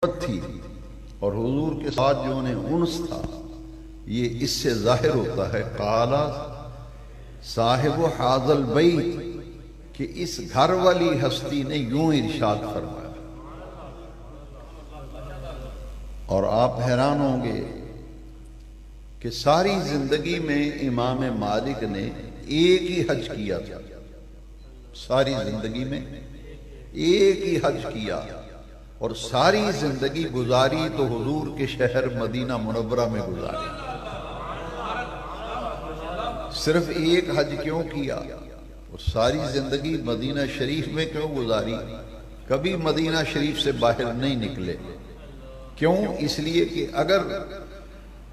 تھی اور حضور کے ساتھ جو انہیں انس تھا، یہ اس سے ظاہر ہوتا ہے قال صاحب حاذ البیت کہ اس گھر والی ہستی نے یوں ارشاد فرمایا۔ اور آپ حیران ہوں گے کہ ساری زندگی میں امام مالک نے ایک ہی حج کیا تھا، ساری زندگی میں ایک ہی حج کیا اور ساری زندگی گزاری تو حضور کے شہر مدینہ منورہ میں گزاری۔ صرف ایک حج کیوں کیا اور ساری زندگی مدینہ شریف میں کیوں گزاری؟ کبھی مدینہ شریف سے باہر نہیں نکلے۔ کیوں؟ اس لیے کہ اگر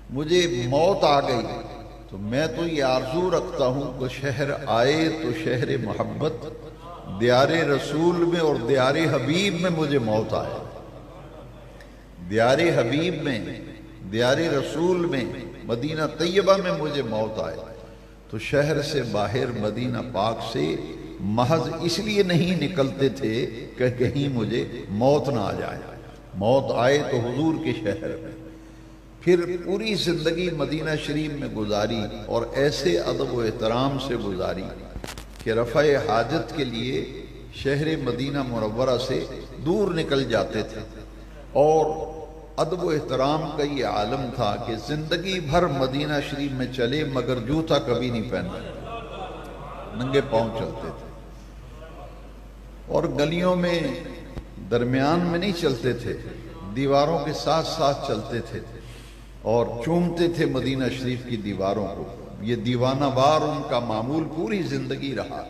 مجھے موت آ گئی تو میں تو یہ آرزو رکھتا ہوں کہ شہر آئے تو شہر محبت دیار رسول میں اور دیار حبیب میں مجھے موت آئے، دیار حبیب میں، دیار رسول میں، مدینہ طیبہ میں مجھے موت آئے۔ تو شہر سے باہر مدینہ پاک سے محض اس لیے نہیں نکلتے تھے کہ کہیں مجھے موت نہ آ جائے، موت آئے تو حضور کے شہر میں۔ پھر پوری زندگی مدینہ شریف میں گزاری اور ایسے ادب و احترام سے گزاری کہ رفع حاجت کے لیے شہر مدینہ منورہ سے دور نکل جاتے تھے۔ اور ادب و احترام کا یہ عالم تھا کہ زندگی بھر مدینہ شریف میں چلے مگر جوتا کبھی نہیں پہنا، ننگے پاؤں چلتے تھے اور گلیوں میں درمیان میں نہیں چلتے تھے، دیواروں کے ساتھ ساتھ چلتے تھے اور چومتے تھے مدینہ شریف کی دیواروں کو۔ یہ دیوانہ وار ان کا معمول پوری زندگی رہا،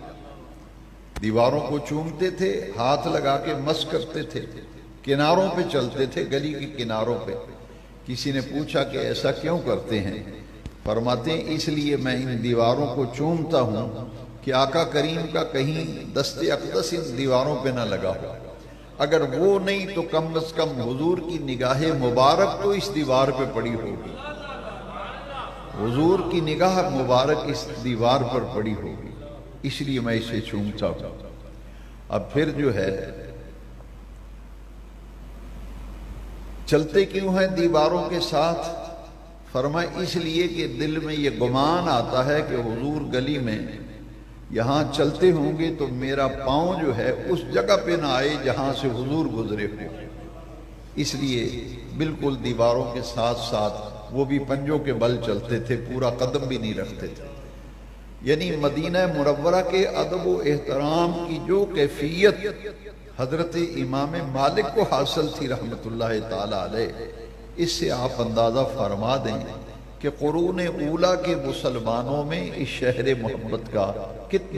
دیواروں کو چومتے تھے، ہاتھ لگا کے مس کرتے تھے، کناروں پہ چلتے تھے، گلی کے کناروں پہ۔ کسی نے پوچھا کہ ایسا کیوں کرتے ہیں؟ فرماتے ہیں اس لیے میں ان دیواروں کو چومتا ہوں کہ آقا کریم کا کہیں دست اقدس ان دیواروں پہ نہ لگا ہو، اگر وہ نہیں تو کم از کم حضور کی نگاہ مبارک تو اس دیوار پہ پڑی ہوگی، حضور کی نگاہ مبارک اس دیوار پر پڑی ہوگی، اس لیے میں اسے چومتا ہوں۔ اب پھر جو ہے چلتے کیوں ہیں دیواروں کے ساتھ؟ فرمایا اس لیے کہ دل میں یہ گمان آتا ہے کہ حضور گلی میں یہاں چلتے ہوں گے تو میرا پاؤں جو ہے اس جگہ پہ نہ آئے جہاں سے حضور گزرے ہو، اس لیے بالکل دیواروں کے ساتھ ساتھ وہ بھی پنجوں کے بل چلتے تھے، پورا قدم بھی نہیں رکھتے تھے۔ یعنی مدینہ منورہ کے ادب و احترام کی جو کیفیت حضرت امام مالک کو حاصل تھی رحمت اللہ تعالی علیہ، اس سے آپ اندازہ فرما دیں کہ قرون اولیٰ کے مسلمانوں میں اس شہر محبت کا کتنا